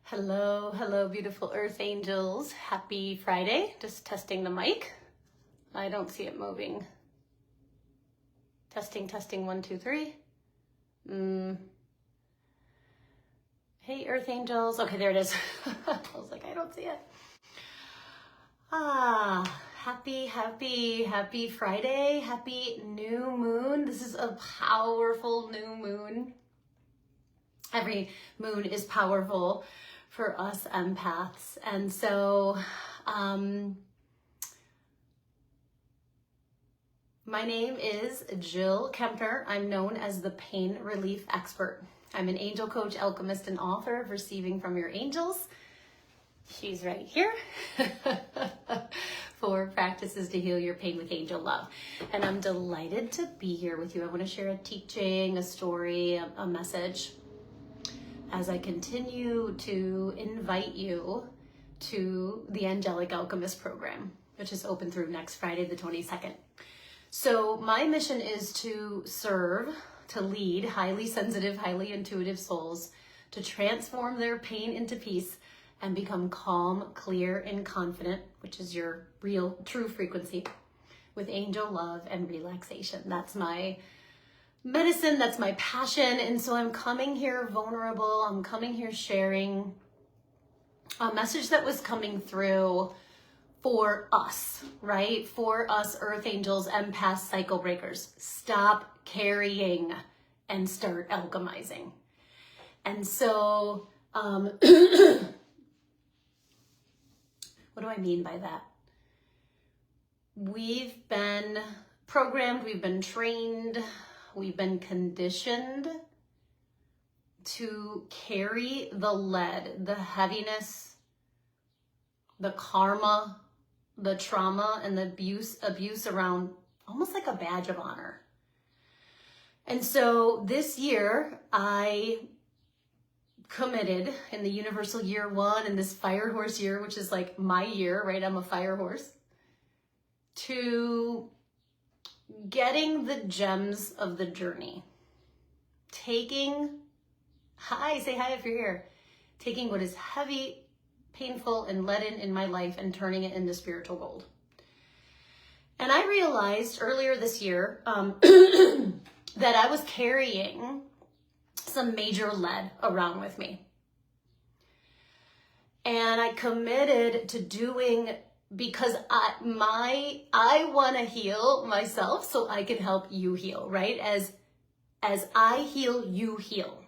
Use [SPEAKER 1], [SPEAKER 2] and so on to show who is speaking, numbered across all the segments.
[SPEAKER 1] Hello, hello, beautiful earth angels. Happy Friday. Just testing the mic. I don't see it moving. Testing, 1, 2, 3. Hey, earth angels. Okay, there it is. I was like, I don't see it. Happy Friday. Happy new moon. This is a powerful new moon. Every moon is powerful for us empaths. And so, my name is Jill Kempner. I'm known as the pain relief expert. I'm an angel coach, alchemist, and author of Receiving from Your Angels. She's right here. 4 practices to heal your pain with angel love. And I'm delighted to be here with you. I want to share a teaching, a story, a message as I continue to invite you to the Angelic Alchemist program, which is open through next Friday, the 22nd. So my mission is to serve, to lead highly sensitive, highly intuitive souls to transform their pain into peace and become calm, clear, and confident, which is your real, true frequency, with angel love and relaxation. That's my medicine, that's my passion. And so I'm coming here vulnerable. I'm coming here sharing a message that was coming through for us, right? For us earth angels, empaths, cycle breakers. Stop carrying and start alchemizing. And so, what do I mean by that? We've been programmed, we've been trained, we've been conditioned to carry the lead, the heaviness, the karma, the trauma, and the abuse around almost like a badge of honor. And so this year, I committed in the universal year 1 and this fire horse year, which is like my year, right? I'm a fire horse, to getting the gems of the journey. Say hi if you're here. Taking what is heavy, painful, and leaden in my life and turning it into spiritual gold. And I realized earlier this year that I was carrying some major lead around with me. And I committed to doing, because I want to heal myself so I can help you heal, right? As I heal, you heal.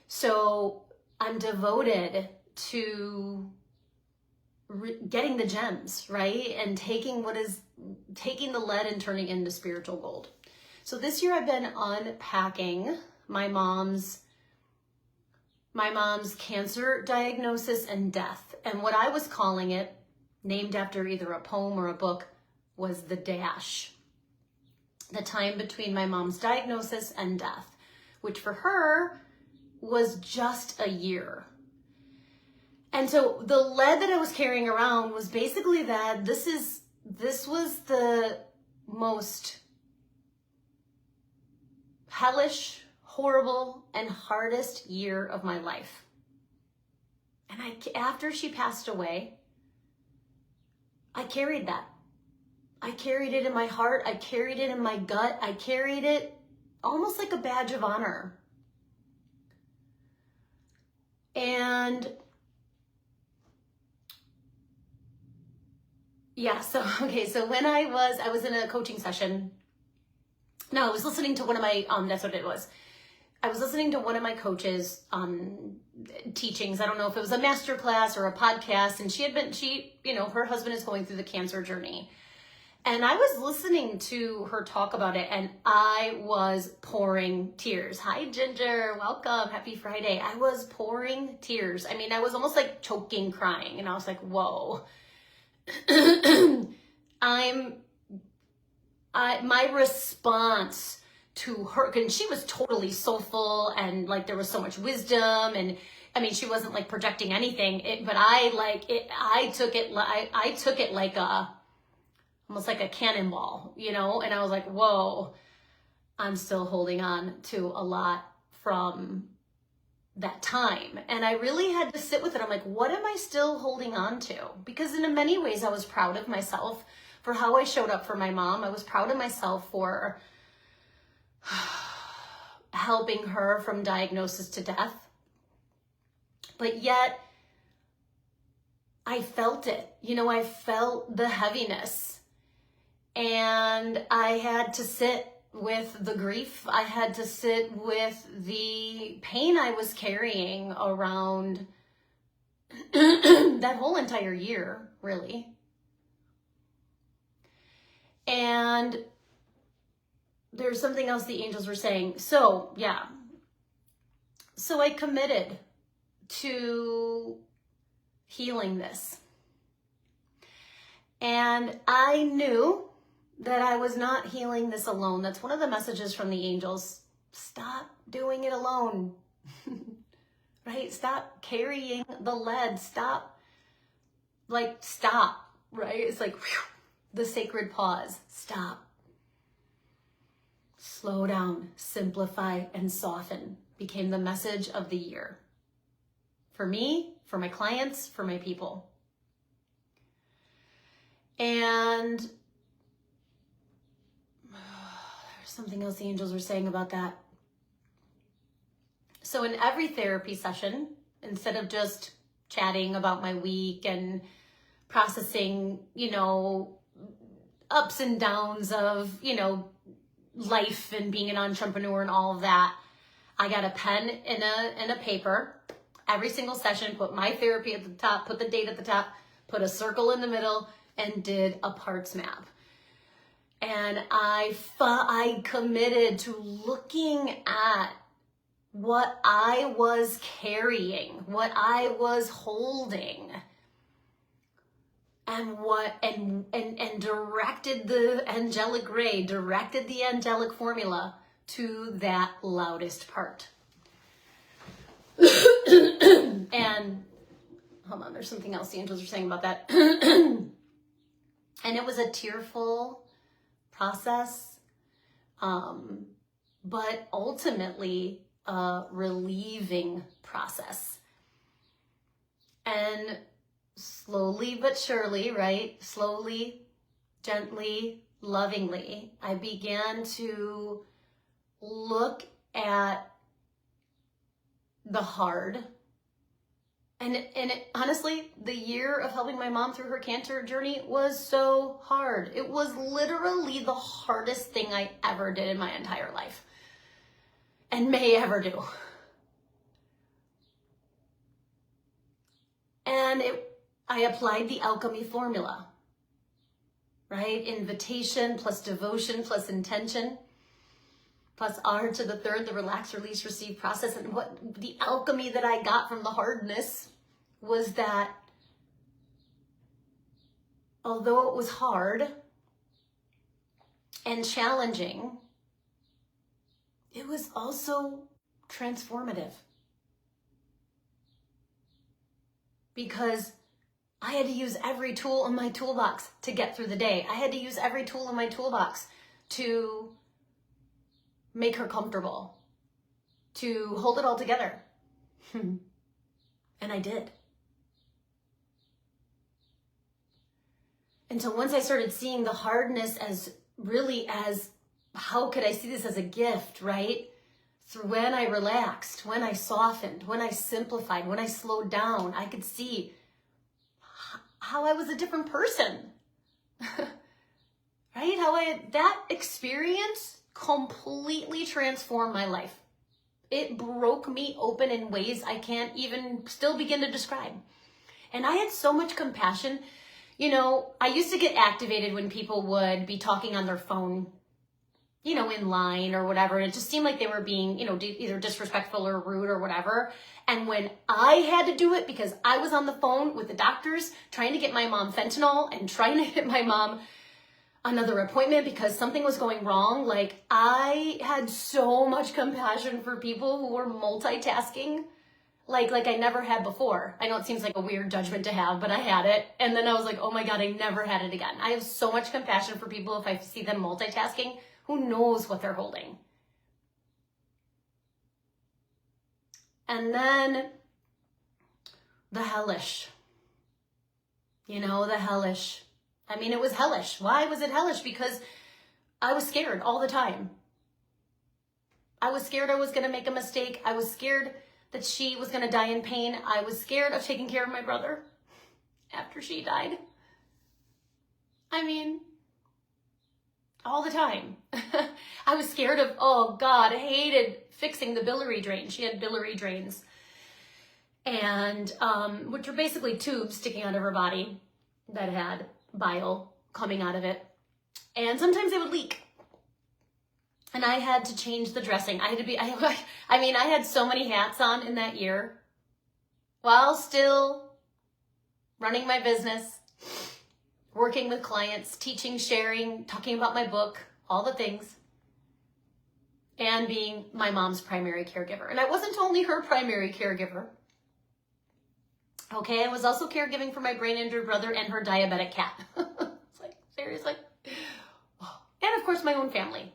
[SPEAKER 1] So I'm devoted to getting the gems, right? And taking the lead and turning it into spiritual gold. So this year I've been unpacking my mom's cancer diagnosis and death. And what I was calling it, named after either a poem or a book, was the dash. The time between my mom's diagnosis and death, which for her was just a year. And so the lead that I was carrying around was basically that this was the most hellish, horrible, and hardest year of my life. And after she passed away, I carried that. I carried it in my heart. I carried it in my gut. I carried it almost like a badge of honor. And yeah, so when I was in a coaching session. No, I was listening to one of my, that's what it was. I was listening to one of my coaches' teachings. I don't know if it was a master class or a podcast, and her husband is going through the cancer journey. And I was listening to her talk about it, and I was pouring tears. Hi, Ginger. Welcome. Happy Friday. I was pouring tears. I mean, I was almost like choking, crying. And I was like, whoa. My response to her, and she was totally soulful, and like there was so much wisdom, and I mean, she wasn't like projecting anything, but I took it like almost like a cannonball, and I was like, whoa, I'm still holding on to a lot from that time. And I really had to sit with it. I'm like, what am I still holding on to? Because in many ways I was proud of myself for how I showed up for my mom. I was proud of myself for helping her from diagnosis to death. But yet I felt it. You know, I felt the heaviness, and I had to sit with the grief. I had to sit with the pain I was carrying around that whole entire year, really. And there's something else the angels were saying. So, yeah. So I committed to healing this. And I knew that I was not healing this alone. That's one of the messages from the angels. Stop doing it alone. Right? Stop carrying the lead. Stop, right? It's like whew, the sacred pause. Stop. Slow down, simplify, and soften became the message of the year. For me, for my clients, for my people. And there's something else the angels were saying about that. So in every therapy session, instead of just chatting about my week and processing, you know, ups and downs of, you know, life and being an entrepreneur and all of that, I got a pen and a paper. Every single session, put my therapy at the top, put the date at the top, put a circle in the middle, and did a parts map. And I committed to looking at what I was carrying, what I was holding, and directed the angelic ray, directed the angelic formula to that loudest part. And hold on, there's something else the angels are saying about that. And it was a tearful process, but ultimately a relieving process. And slowly but surely, right? Slowly, gently, lovingly, I began to look at the hard. And honestly, the year of helping my mom through her cancer journey was so hard. It was literally the hardest thing I ever did in my entire life and may ever do. And I applied the alchemy formula, right? Invitation plus devotion plus intention plus R to the third, the relax, release, receive process. And what the alchemy that I got from the hardness was that although it was hard and challenging, it was also transformative. Because I had to use every tool in my toolbox to get through the day. I had to use every tool in my toolbox to make her comfortable, to hold it all together. And I did. And so once I started seeing the hardness as how could I see this as a gift, right? Through when I relaxed, when I softened, when I simplified, when I slowed down, I could see how I was a different person, right? That experience completely transformed my life. It broke me open in ways I can't even still begin to describe. And I had so much compassion. You know, I used to get activated when people would be talking on their phone, you know, in line or whatever. And it just seemed like they were being, you know, either disrespectful or rude or whatever. And when I had to do it because I was on the phone with the doctors trying to get my mom fentanyl and trying to get my mom another appointment because something was going wrong, like I had so much compassion for people who were multitasking like I never had before. I know it seems like a weird judgment to have, but I had it. And then I was like, oh my God, I never had it again. I have so much compassion for people if I see them multitasking. Who knows what they're holding? And then the hellish. You know, the hellish. I mean, it was hellish. Why was it hellish? Because I was scared all the time. I was scared I was going to make a mistake. I was scared that she was going to die in pain. I was scared of taking care of my brother after she died. I mean, all the time. I was scared of, oh God, I hated fixing the biliary drain. She had biliary drains, and which were basically tubes sticking out of her body that had bile coming out of it. And sometimes they would leak. And I had to change the dressing. I had to be, I mean, I had so many hats on in that year while still running my business, working with clients, teaching, sharing, talking about my book, all the things, and being my mom's primary caregiver. And I wasn't only her primary caregiver. Okay, I was also caregiving for my brain injured brother and her diabetic cat. It's like, seriously? And of course, my own family.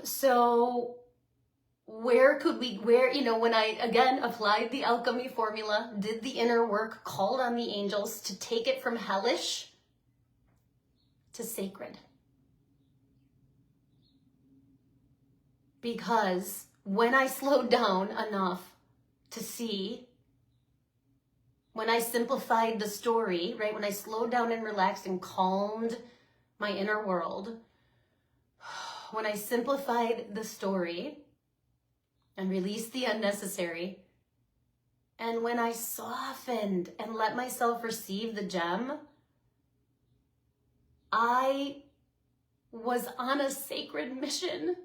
[SPEAKER 1] So where, you know, when I, again, applied the alchemy formula, did the inner work, called on the angels to take it from hellish to sacred. Because when I slowed down enough to see, when I simplified the story, right, when I slowed down and relaxed and calmed my inner world, when I simplified the story and released the unnecessary, and when I softened and let myself receive the gem, I was on a sacred mission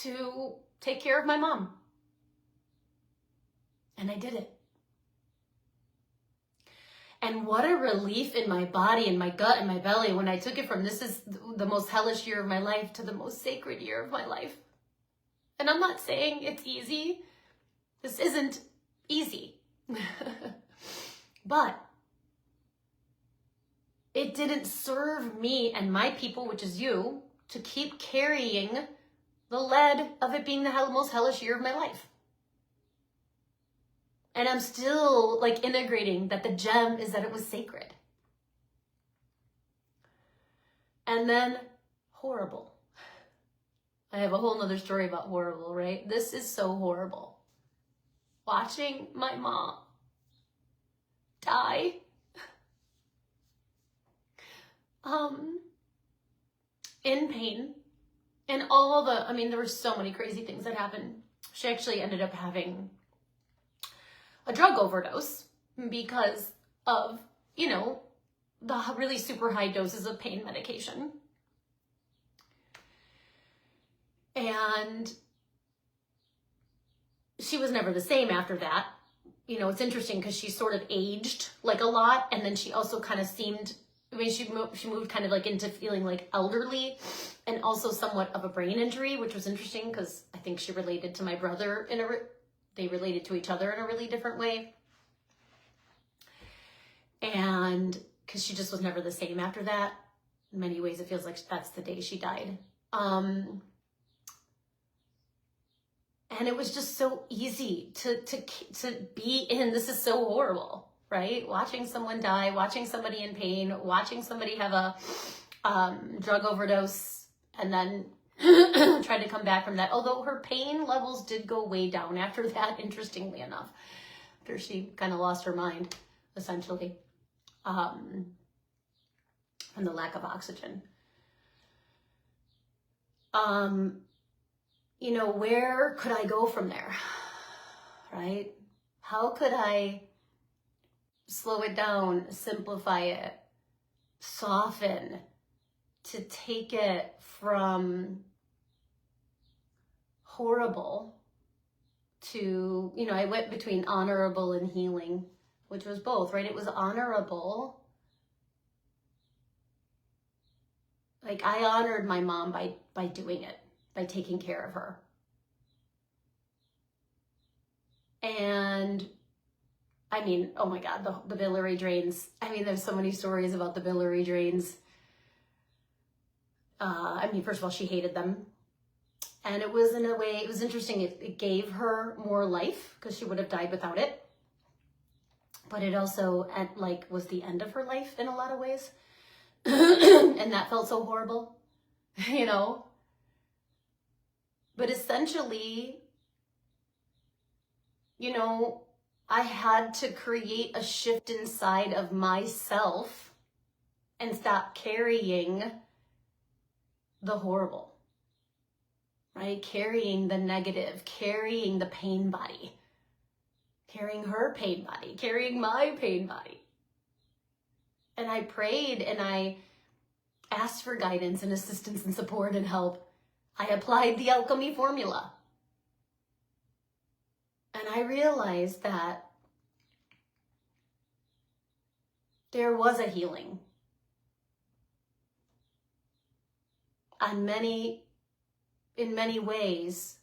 [SPEAKER 1] to take care of my mom. And I did it. And what a relief in my body and my gut and my belly when I took it from this is the most hellish year of my life to the most sacred year of my life. And I'm not saying it's easy. This isn't easy. But it didn't serve me and my people, which is you, to keep carrying the lead of it being the most hellish year of my life. And I'm still like integrating that the gem is that it was sacred. And then horrible. I have a whole nother story about horrible, right? This is so horrible. Watching my mom die. In pain. And all the, I mean, there were so many crazy things that happened. She actually ended up having a drug overdose because of, you know, the really super high doses of pain medication. And she was never the same after that. You know, it's interesting because she sort of aged like a lot, and then she also kind of seemed, I mean, she moved kind of like into feeling like elderly and also somewhat of a brain injury, which was interesting because I think she related to my brother they related to each other in a really different way. And because she just was never the same after that. In many ways, it feels like that's the day she died. And it was just so easy to be in. This is so horrible, right? Watching someone die, watching somebody in pain, watching somebody have a drug overdose, and then try to come back from that. Although her pain levels did go way down after that, interestingly enough, after she kind of lost her mind, essentially, and the lack of oxygen. You know, where could I go from there, right? How could I slow it down, simplify it, soften, to take it from horrible to, you know, I went between honorable and healing, which was both, right? It was honorable. Like, I honored my mom by doing it, by taking care of her. And I mean, oh my God, the biliary drains. I mean, there's so many stories about the biliary drains. I mean, first of all, she hated them. And it was, in a way, it was interesting. It gave her more life because she would have died without it. But it also was the end of her life in a lot of ways. And that felt so horrible, you know. But essentially, you know, I had to create a shift inside of myself and stop carrying the horrible, right? Carrying the negative, carrying the pain body, carrying her pain body, carrying my pain body. And I prayed and I asked for guidance and assistance and support and help. I applied the alchemy formula. And I realized that there was a healing in many ways.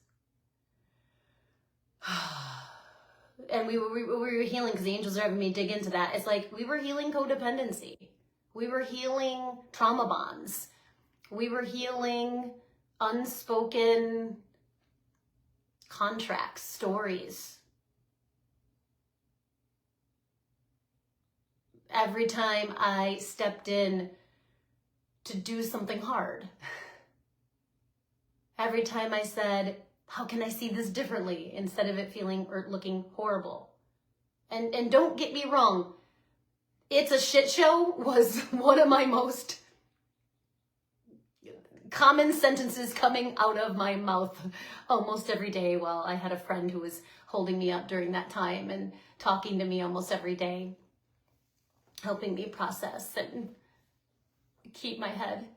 [SPEAKER 1] And we were healing, because the angels are having me dig into that. It's like we were healing codependency. We were healing trauma bonds. We were healing unspoken contracts, stories. Every time I stepped in to do something hard, every time I said, how can I see this differently, instead of it feeling or looking horrible? And don't get me wrong, it's a shit show was one of my most common sentences coming out of my mouth almost every day. Well, I had a friend who was holding me up during that time and talking to me almost every day, helping me process and keep my head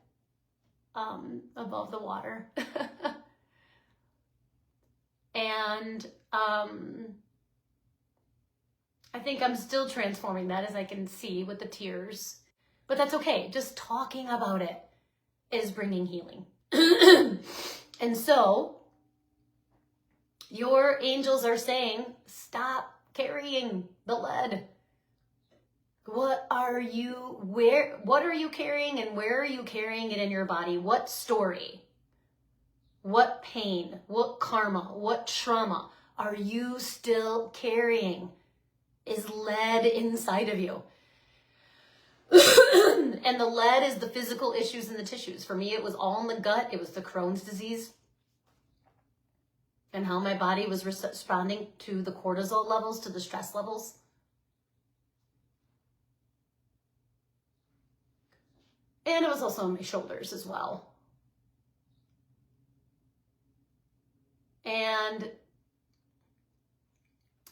[SPEAKER 1] above the water. And I think I'm still transforming that, as I can see with the tears. But that's okay. Just talking about it is bringing healing. And so your angels are saying, stop carrying the lead. What are you carrying, and where are you carrying it in your body? What story? What pain, what karma, what trauma are you still carrying? Is lead inside of you? And the lead is the physical issues in the tissues. For me, it was all in the gut. It was the Crohn's disease and how my body was responding to the cortisol levels, to the stress levels. And it was also on my shoulders as well. And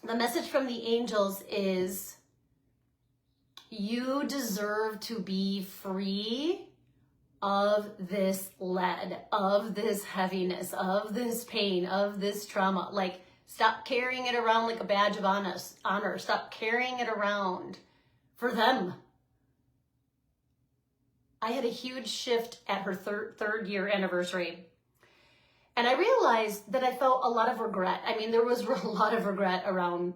[SPEAKER 1] the message from the angels is, you deserve to be free of this lead, of this heaviness, of this pain, of this trauma. Like, stop carrying it around like a badge of honor. Stop carrying it around for them. I had a huge shift at her third year anniversary. And I realized that I felt a lot of regret. I mean, there was a lot of regret around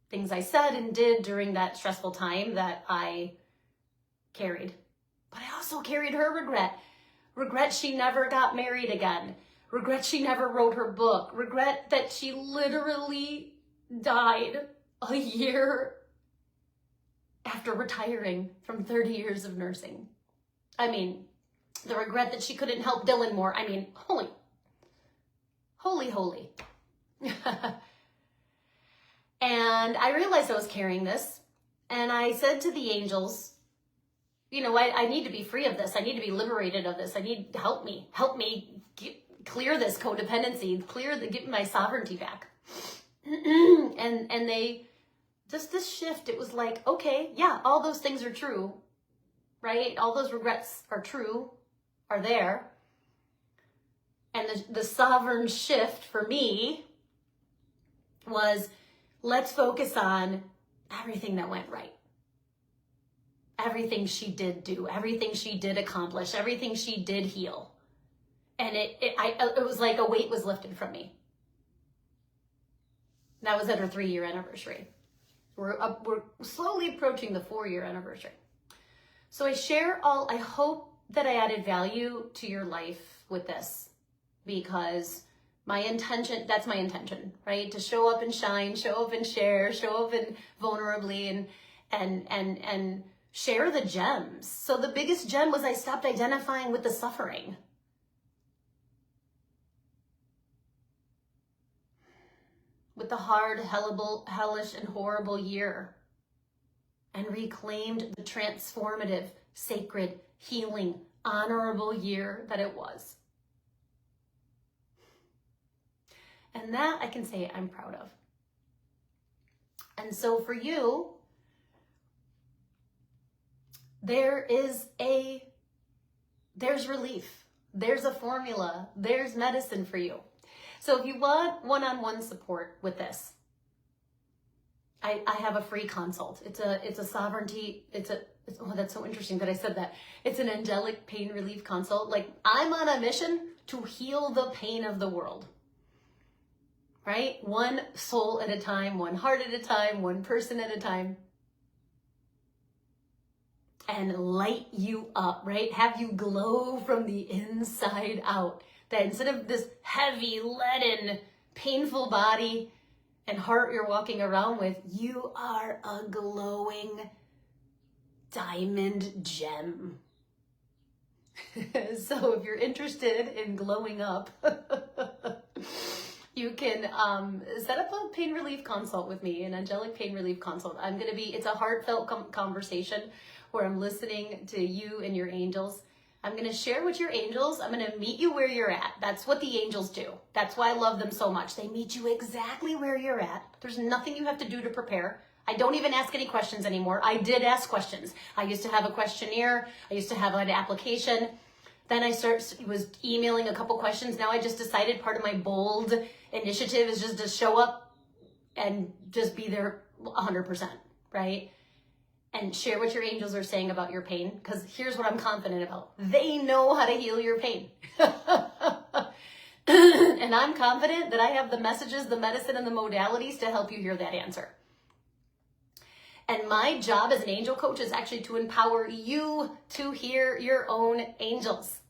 [SPEAKER 1] things I said and did during that stressful time that I carried. But I also carried her regret. Regret she never got married again. Regret she never wrote her book. Regret that she literally died a year after retiring from 30 years of nursing. I mean, the regret that she couldn't help Dylan more. I mean, holy. And I realized I was carrying this. And I said to the angels, you know, I need to be free of this. I need to be liberated of this. I need help me clear this codependency, get my sovereignty back. and they, just this shift, it was like, okay, yeah, all those things are true, right? All those regrets are true, are there. And the sovereign shift for me was, let's focus on everything that went right. Everything she did do, everything she did accomplish, everything she did heal. And it was like a weight was lifted from me. That was at her 3-year anniversary. We're slowly approaching the 4-year anniversary. So I hope that I added value to your life with this, because My intention, that's my intention, right? To show up and shine, show up and share, show up and vulnerably and share the gems. So the biggest gem was I stopped identifying with the suffering. With the hard, hellish, and horrible year, and reclaimed the transformative, sacred, healing, honorable year that it was. And that I can say I'm proud of. And so for you, there's relief. There's a formula. There's medicine for you. So if you want one-on-one support with this, I have a free consult. It's a sovereignty. Oh, that's so interesting that I said that. It's an angelic pain relief consult. Like, I'm on a mission to heal the pain of the world. Right? One soul at a time, one heart at a time, one person at a time. And light you up, right? Have you glow from the inside out. That instead of this heavy, leaden, painful body and heart you're walking around with, you are a glowing diamond gem. So if you're interested in glowing up, you can set up a pain relief consult with me, an angelic pain relief consult. It's a heartfelt conversation where I'm listening to you and your angels. I'm going to share with your angels. I'm going to meet you where you're at. That's what the angels do. That's why I love them so much. They meet you exactly where you're at. There's nothing you have to do to prepare. I don't even ask any questions anymore. I did ask questions. I used to have a questionnaire. I used to have an application. Then I was emailing a couple questions. Now I just decided part of my bold initiative is just to show up and just be there 100%, right? And share what your angels are saying about your pain, because here's what I'm confident about. They know how to heal your pain. And I'm confident that I have the messages, the medicine, and the modalities to help you hear that answer. And my job as an angel coach is actually to empower you to hear your own angels,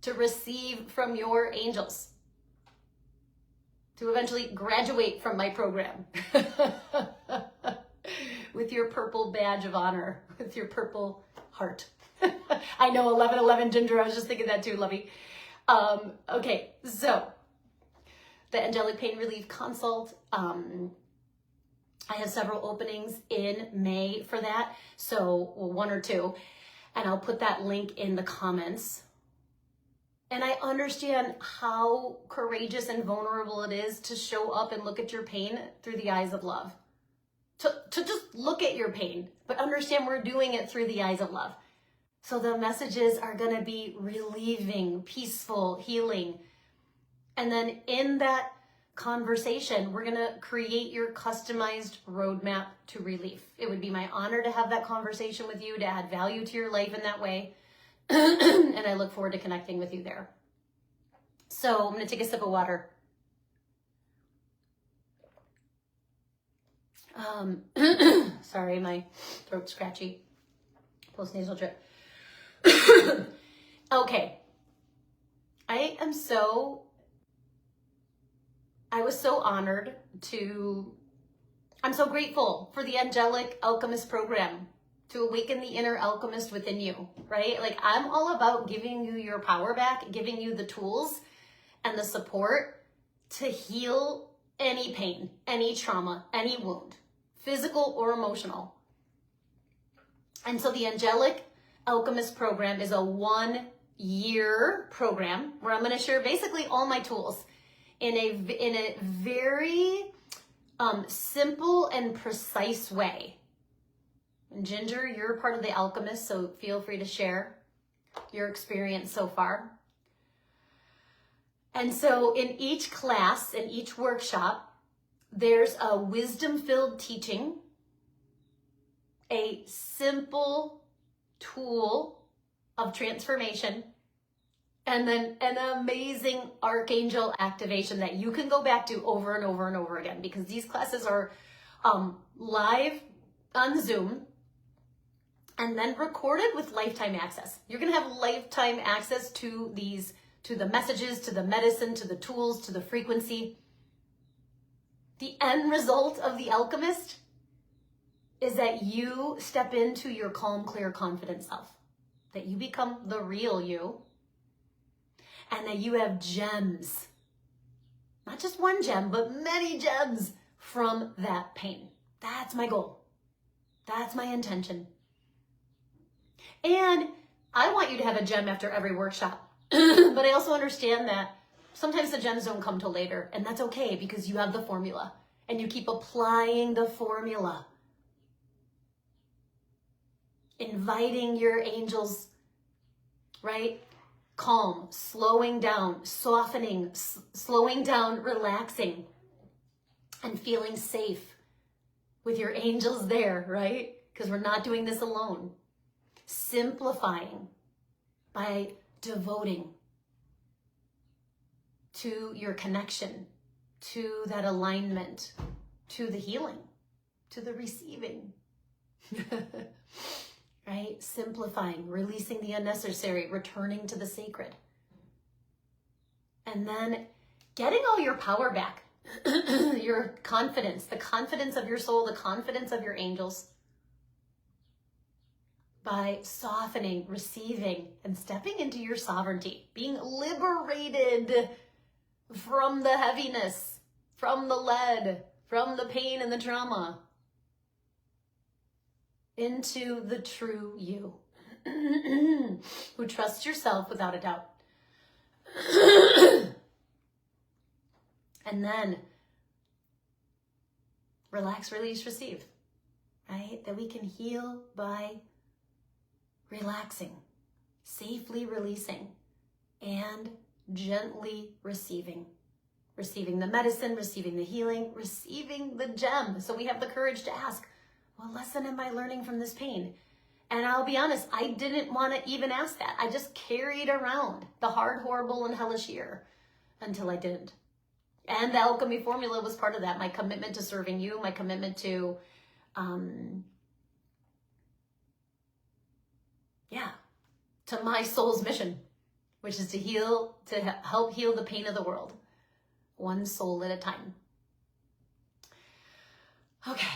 [SPEAKER 1] to receive from your angels, to eventually graduate from my program. With your purple badge of honor, with your purple heart. I know, 1111 Ginger, I was just thinking that too, Lovey. Okay, so the Angelic Pain Relief Consult, I have several openings in May for that, so one or two, and I'll put that link in the comments. And I understand how courageous and vulnerable it is to show up and look at your pain through the eyes of love. To just look at your pain, but understand we're doing it through the eyes of love. So the messages are going to be relieving, peaceful, healing. And then in that conversation, we're going to create your customized roadmap to relief. It would be my honor to have that conversation with you, to add value to your life in that way. And I look forward to connecting with you there. So I'm going to take a sip of water. Sorry, my throat's scratchy. Post-nasal drip. Okay. I was so honored I'm so grateful for the Angelic Alchemist program to awaken the inner alchemist within you, right? Like, I'm all about giving you your power back, giving you the tools and the support to heal any pain, any trauma, any wound, physical or emotional. And so the Angelic Alchemist program is a 1-year program where I'm going to share basically all my tools in a very simple and precise way. And Ginger, you're part of the Alchemist, so feel free to share your experience so far. And so in each class, in each workshop, there's a wisdom-filled teaching, a simple tool of transformation, and then an amazing archangel activation that you can go back to over and over and over again, because these classes are live on Zoom and then recorded with lifetime access. You're going to have lifetime access to these to the messages, to the medicine, to the tools, to the frequency. The end result of the alchemist is that you step into your calm, clear, confident self, that you become the real you, and that you have gems, not just one gem, but many gems from that pain. That's my goal. That's my intention. And I want you to have a gem after every workshop, but I also understand that sometimes the gems don't come till later, and that's okay because you have the formula and you keep applying the formula. Inviting your angels, right? Calm, slowing down, softening, slowing down, relaxing, and feeling safe with your angels there, right? Because we're not doing this alone. Simplifying by devoting to your connection, to that alignment, to the healing, to the receiving. Right? Simplifying, releasing the unnecessary, returning to the sacred. And then getting all your power back, your confidence, the confidence of your soul, the confidence of your angels, by softening, receiving, and stepping into your sovereignty, being liberated from the heaviness, from the lead, from the pain and the trauma, into the true you, who trusts yourself without a doubt. And then relax, release, receive, right? That we can heal by relaxing, safely releasing, and gently receiving. Receiving the medicine, receiving the healing, receiving the gem. So we have the courage to ask, what lesson am I learning from this pain? And I'll be honest, I didn't want to even ask that. I just carried around the hard, horrible, and hellish year until I didn't. And the alchemy formula was part of that. My commitment to serving you, my commitment to, to my soul's mission, which is to heal, to help heal the pain of the world, one soul at a time. Okay.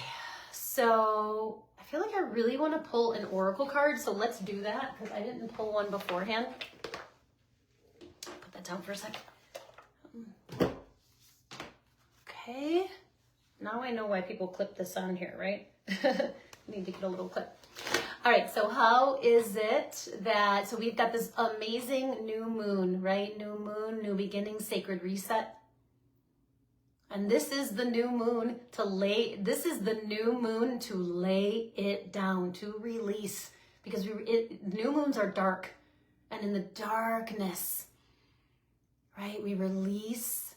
[SPEAKER 1] So I feel like I really want to pull an oracle card, so let's do that because I didn't pull one beforehand. Put that down for a second. Okay, now I know why people clip this on here, right? Need to get a little clip. All right, so how is it that, so we've got this amazing new moon, right? New moon, new beginning, sacred reset. And this is the new moon to lay it down, to release. Because new moons are dark. And in the darkness, right, we release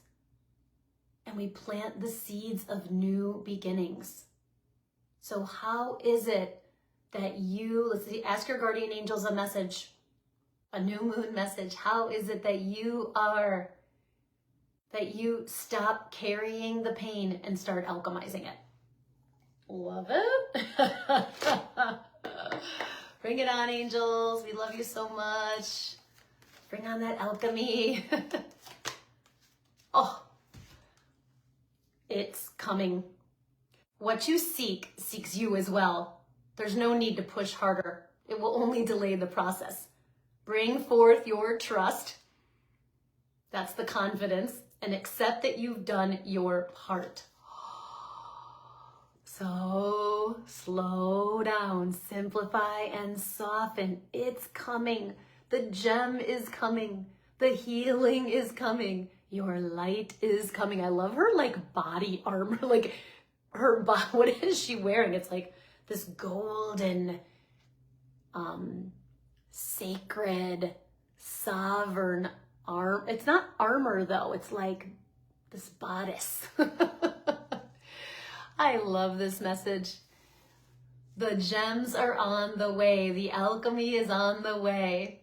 [SPEAKER 1] and we plant the seeds of new beginnings. So how is it that you, let's see, ask your guardian angels a message, a new moon message. How is it that you stop carrying the pain and start alchemizing it? Love it. Bring it on, angels. We love you so much. Bring on that alchemy. Oh, it's coming. What you seek seeks you as well. There's no need to push harder. It will only delay the process. Bring forth your trust. That's the confidence. And accept that you've done your part. So slow down, simplify, and soften. It's coming. The gem is coming. The healing is coming. Your light is coming. I love her like body armor, like her body. What is she wearing? It's like this golden, sacred, sovereign arm. It's not armor though. It's like this bodice. I love this message. The gems are on the way. The alchemy is on the way.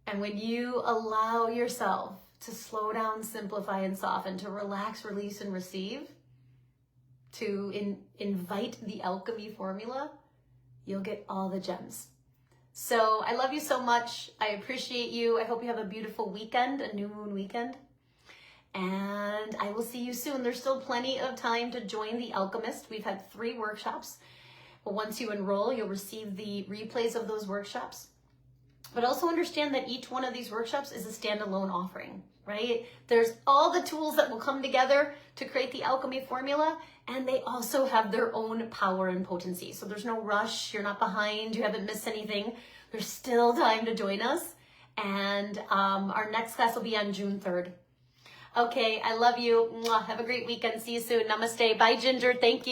[SPEAKER 1] And when you allow yourself to slow down, simplify, and soften, to relax, release, and receive, to invite the alchemy formula, you'll get all the gems. So I love you so much. I appreciate you. I hope you have a beautiful weekend, a new moon weekend. And I will see you soon. There's still plenty of time to join the Alchemist. We've had 3 workshops. But once you enroll, you'll receive the replays of those workshops. But also understand that each one of these workshops is a standalone offering, right? There's all the tools that will come together to create the alchemy formula, and they also have their own power and potency. So there's no rush, you're not behind, you haven't missed anything. There's still time to join us. And our next class will be on June 3rd. Okay, I love you. Mwah. Have a great weekend. See you soon. Namaste. Bye, Ginger. Thank you.